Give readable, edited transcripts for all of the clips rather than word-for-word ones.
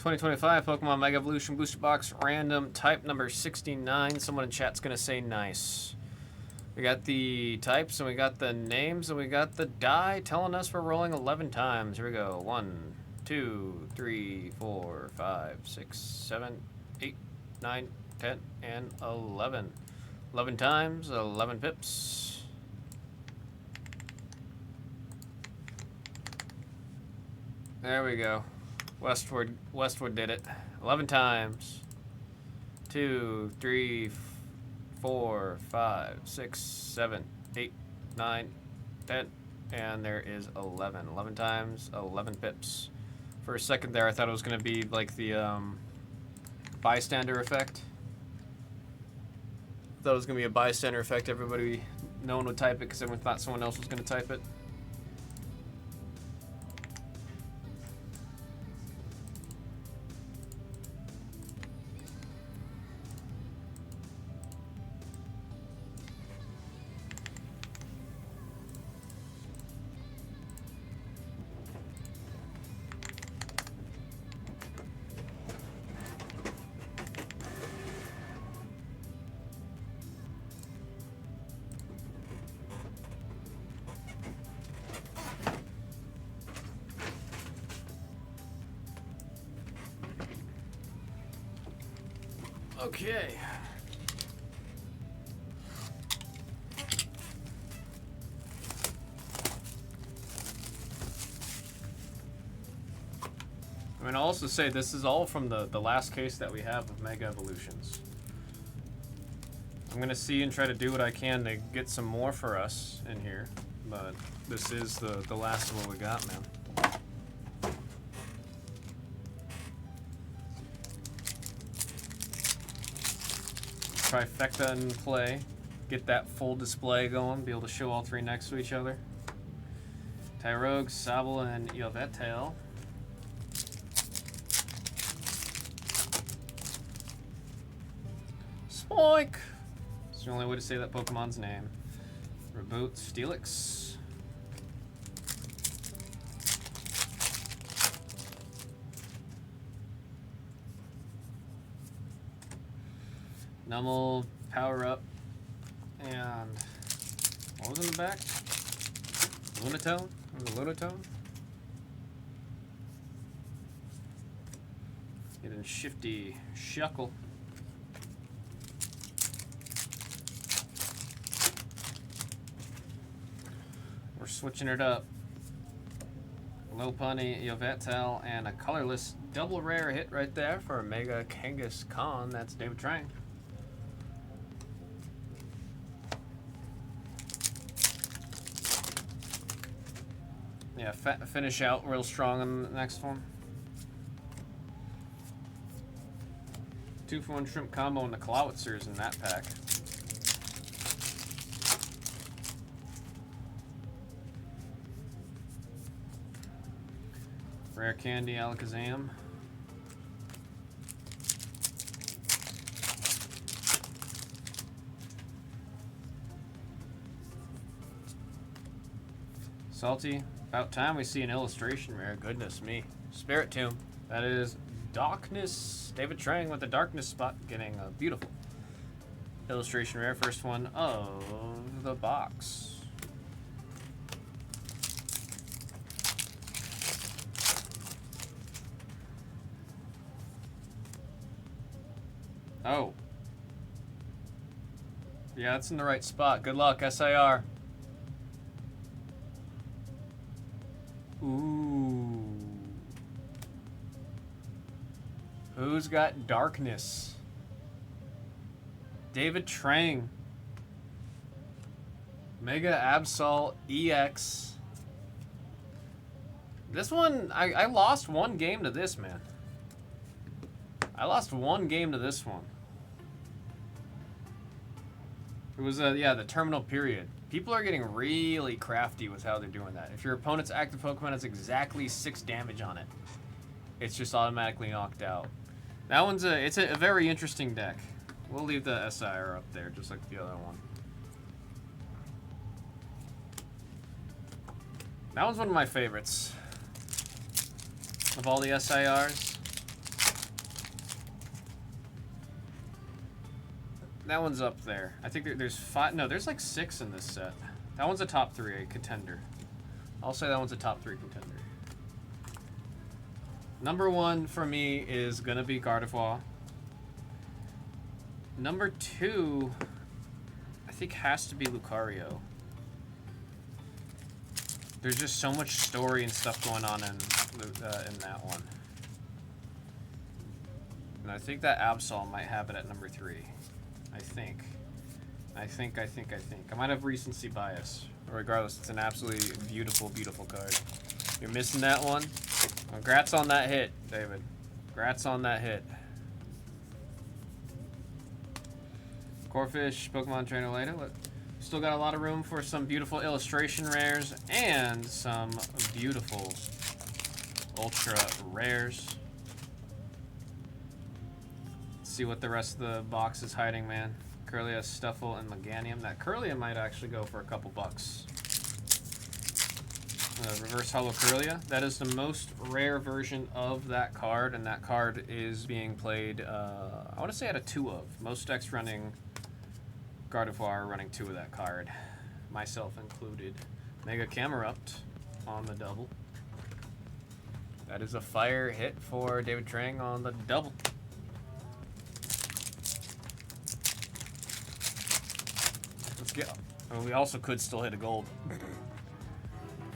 2025 Pokemon Mega Evolution Booster Box random type number 69. Someone in chat's gonna say nice. We got the types and we got the names and we got the die telling us we're rolling 11 times. Here we go. 1, 2, 3, 4, 5, 6, 7, 8, 9, 10, and 11. 11 times, 11 pips. There we go. Westwood did it. 11 times. 2, 3, 4, 5, 6, 7, 8, 9, 10, and there is 11. 11 times, 11 pips. For a second there, I thought it was going to be like the bystander effect. I thought it was going to be a bystander effect. Everybody, no one would type it because everyone thought someone else was going to type it. Okay. I mean, I'll also say this is all from the last case that we have of Mega Evolutions. I'm going to see and try to do what I can to get some more for us in here, but this is the last of what we got, man. Trifecta in play, get that full display going, be able to show all three next to each other. Tyrogue, Sobble, and Yveltal. Spoink! It's the only way to say that Pokemon's name. Reboot, Steelix. Numel, Power Up, and what was in the back? Lunatone? Was it Lunatone? Getting Shifty, Shuckle. We're switching it up. Lopunny, Yveltal, and a colorless double rare hit right there for Mega Kangaskhan. That's David Trang. Yeah, finish out real strong on the next one. 2-for-1 shrimp combo and the Clawitzers in that pack. Rare Candy, Alakazam. Salty. About time we see an illustration rare. Goodness me. Spiritomb. That is Darkness. David Trang with the Darkness spot getting a beautiful illustration rare. First one of the box. Oh. Yeah, it's in the right spot. Good luck, SIR. Ooh. Who's got Darkness? David Trang. Mega Absol EX. This one, I lost one game to this, man. I lost one game to this one. It was, yeah, the terminal period. People are getting really crafty with how they're doing that. If your opponent's active Pokemon has exactly 6 damage on it, it's just automatically knocked out. That one's it's a very interesting deck. We'll leave the SIR up there, just like the other one. That one's one of my favorites of all the SIRs. that one's up there. I think there's 5. No, there's like 6 in this set. That one's a top 3 contender. I'll say that one's a top 3 contender. Number 1 for me is gonna be Gardevoir. Number 2, I think has to be Lucario. There's just so much story and stuff going on in that one. And I think that Absol might have it at number 3. I think. I might have recency bias. Regardless, it's an absolutely beautiful, beautiful card. You're missing that one. Congrats on that hit, David. Congrats on that hit. Corphish, Pokemon Trainer later. Still got a lot of room for some beautiful illustration rares and some beautiful ultra rares. Let's see what the rest of the box is hiding, man. Kirlia, Stuffle, and Meganium. That Kirlia might actually go for a couple bucks. Reverse Holo Kirlia. That is the most rare version of that card, and that card is being played, I want to say out of 2 of. Most decks running Gardevoir running 2 of that card, myself included. Mega Camerupt on the double. That is a fire hit for David Trang on the double. Let's go. I mean, we also could still hit a gold.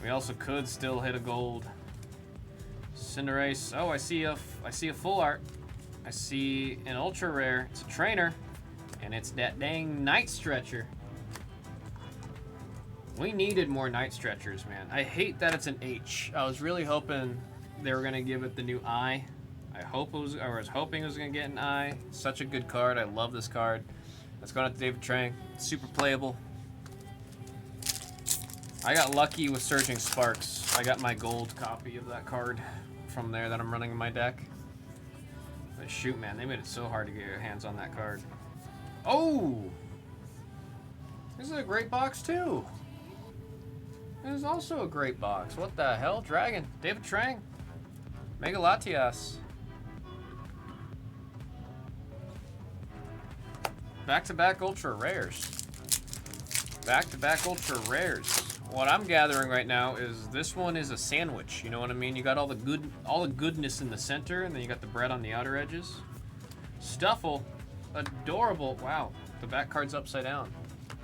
We also could still hit a gold. Cinderace. Oh, I see a full art. I see an ultra rare. It's a trainer. And it's that dang Night Stretcher. We needed more Night Stretchers, man. I hate that it's an H. I was really hoping they were gonna give it the new I. I was hoping it was gonna get an I. Such a good card. I love this card. That's going out to David Trang. Super playable. I got lucky with Surging Sparks. I got my gold copy of that card from there that I'm running in my deck. But shoot, man, they made it so hard to get your hands on that card. Oh! This is a great box, too. This is also a great box. What the hell? Dragon. David Trang. Mega Latias. Back-to-back ultra rares. Back-to-back ultra rares. What I'm gathering right now is this one is a sandwich. You know what I mean? You got all the goodness in the center, and then you got the bread on the outer edges. Stuffle, adorable. Wow, the back card's upside down.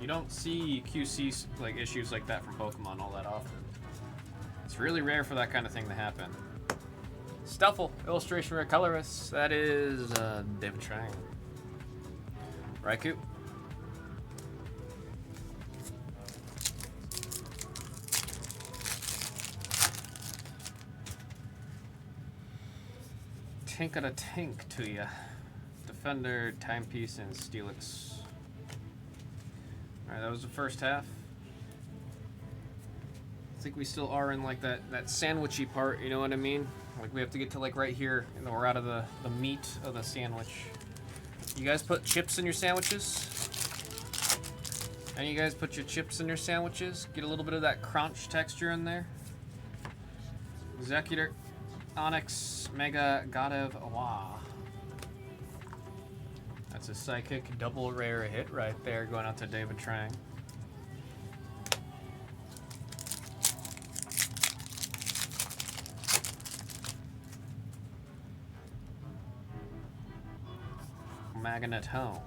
You don't see QC like issues like that from Pokemon all that often. It's really rare for that kind of thing to happen. Stuffle, illustration rare colorist. That is David Trang. Raikou. Tink of a Tink to ya. Defender, Timepiece, and Steelix. Alright, that was the first half. I think we still are in like that sandwichy part, you know what I mean? Like we have to get to like right here, and then we're out of the meat of the sandwich. You guys put chips in your sandwiches? And you guys put your chips in your sandwiches? Get a little bit of that crunch texture in there. Executor, Onyx, Mega, Godev, Awa. That's a psychic double rare hit right there going out to David Trang. Magneton.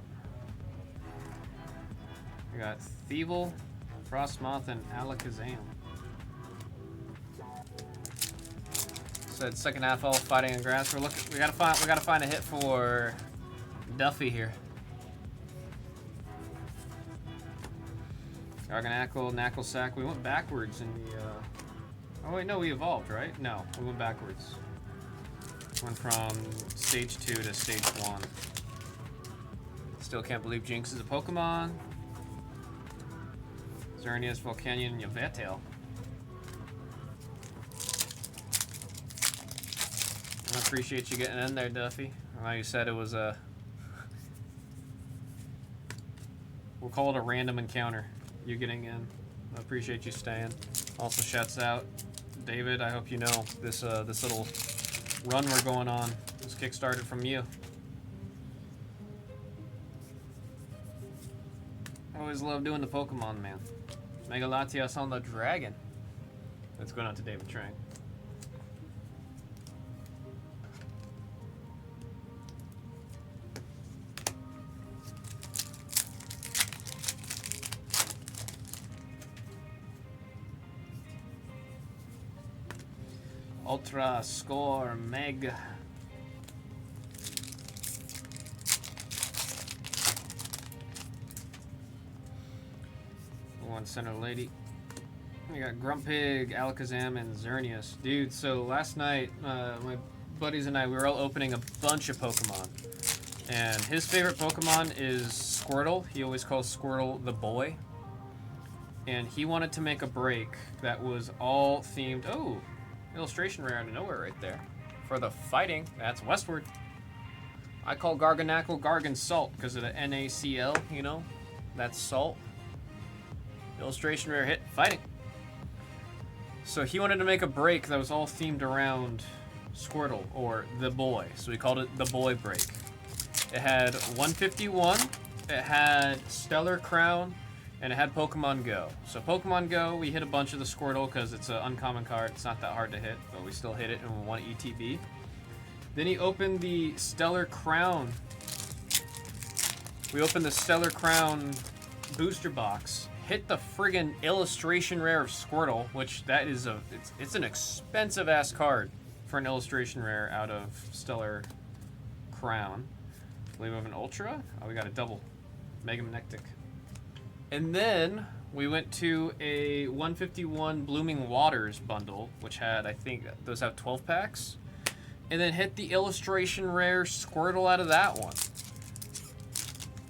We got Thievul, Frostmoth, and Alakazam. Said second half all fighting in grass. We gotta find a hit for Duffy here. Garganacl, Knucklesack. We went backwards in the. Oh wait, no, we evolved, right? No, we went backwards. Went from stage 2 to stage 1. Still can't believe Jinx is a Pokemon. Xerneas, Volcanion, and Yveltal. I appreciate you getting in there, Duffy. I know you said it was a... We'll call it a random encounter. You getting in. I appreciate you staying. Also shouts out David. I hope you know this this little run we're going on was kickstarted from you. Always love doing the Pokemon, man. Mega Latias on the Dragon. That's going out to David Trang. Ultra Score Meg. One Center Lady. We got Grumpig, Alakazam, and Xerneas. Dude, so last night, my buddies and I, we were all opening a bunch of Pokemon. And his favorite Pokemon is Squirtle. He always calls Squirtle the boy. And he wanted to make a break that was all themed. Oh, illustration rare out of nowhere right there. For the fighting, that's Westward. I call Garganacl Gargan Salt because of the NaCl, you know? That's salt. Illustration rare hit, fighting. So he wanted to make a break that was all themed around Squirtle, or the boy. So we called it the boy break. It had 151, it had Stellar Crown, and it had Pokemon Go. So Pokemon Go, we hit a bunch of the Squirtle because it's an uncommon card. It's not that hard to hit, but we still hit it in one ETB. Then he opened the Stellar Crown. We opened the Stellar Crown booster box. Hit the friggin' illustration rare of Squirtle, which that is it's an expensive ass card for an illustration rare out of Stellar Crown. I believe we have an Ultra. Oh, we got a double Mega Manectic. And then we went to a 151 Blooming Waters bundle, which had, I think those have 12 packs, and then hit the illustration rare Squirtle out of that one.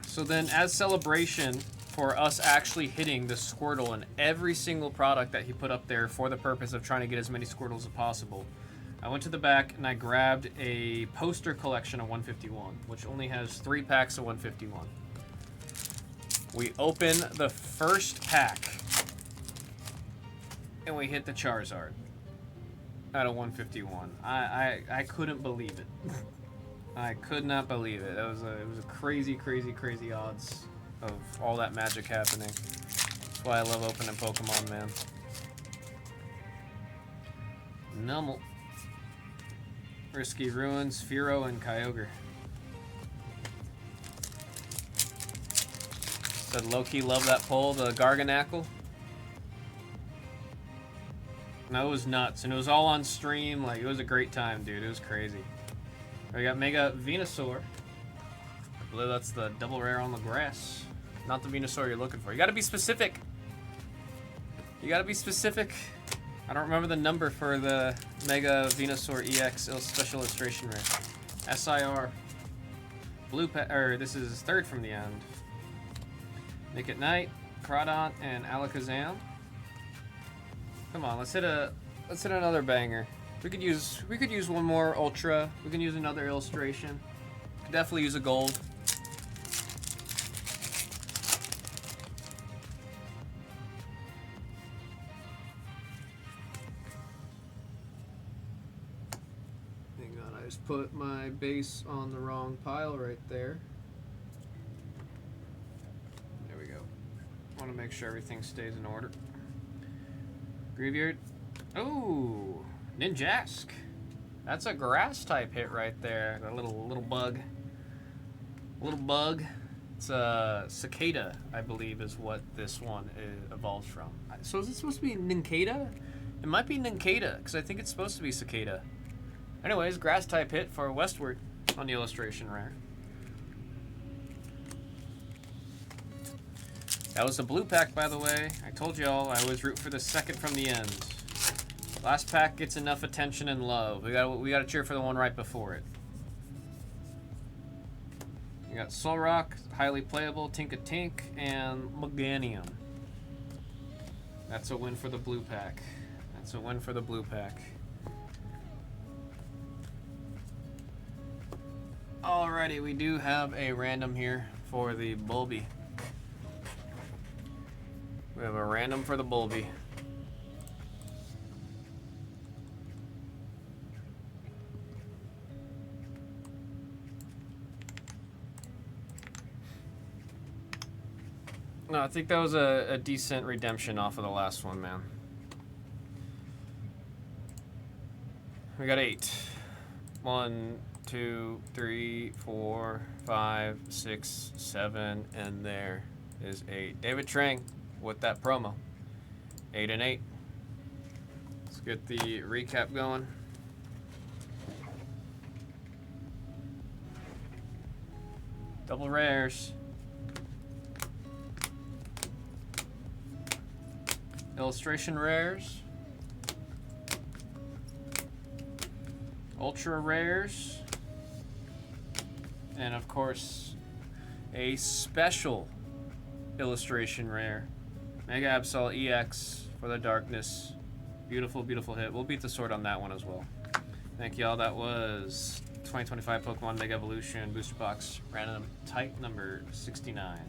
So then, as celebration for us actually hitting the Squirtle in every single product that he put up there for the purpose of trying to get as many Squirtles as possible, I went to the back and I grabbed a poster collection of 151, which only has 3 packs of 151. We open the first pack and we hit the Charizard out of 151. I couldn't believe it. I could not believe it. It was a crazy, crazy, crazy odds of all that magic happening. That's why I love opening Pokemon, man. Numel. Risky Ruins, Fearow, and Kyogre. Said low-key love that pull, the Garganacl. No, it was nuts, and it was all on stream. Like, it was a great time, dude. It was crazy. We got Mega Venusaur. I believe that's the double rare on the grass. Not the Venusaur you're looking for. You gotta be specific. You gotta be specific. I don't remember the number for the Mega Venusaur EX Special Illustration Rare. SIR. Blue this is third from the end. Nick at Night, Crawdont, and Alakazam. Come on, let's hit another banger. We could use one more Ultra. We can use another illustration. Could definitely use a gold. Hang on, I just put my base on the wrong pile right there. There we go. Want to make sure everything stays in order. Graveyard. Oh, Ninjask. That's a grass type hit right there. A little bug. Little bug. It's a Cicada, I believe, is what this one evolves from. So is it supposed to be Nincada? It might be Nincada, because I think it's supposed to be Cicada. Anyways, grass type hit for Westward on the illustration rare. That was the blue pack, by the way. I told y'all I always root for the second from the end. Last pack gets enough attention and love. We gotta cheer for the one right before it. You got Solrock, highly playable, Tinkatink, and Meganium. That's a win for the blue pack. That's a win for the blue pack. Alrighty, we do have a random here for the Bulby. We have a random for the Bulby. No, I think that was a decent redemption off of the last one, man. We got 8. 1, 2, 3, 4, 5, 6, 7, and there is 8. David Trang with that promo. 8 and 8. Let's get the recap going. Double rares. Illustration rares. Ultra rares. And of course, a special illustration rare. Mega Absol EX for the Darkness. Beautiful, beautiful hit. We'll beat the sword on that one as well. Thank y'all. That was 2025 Pokemon Mega Evolution Booster Box Random Type number 69.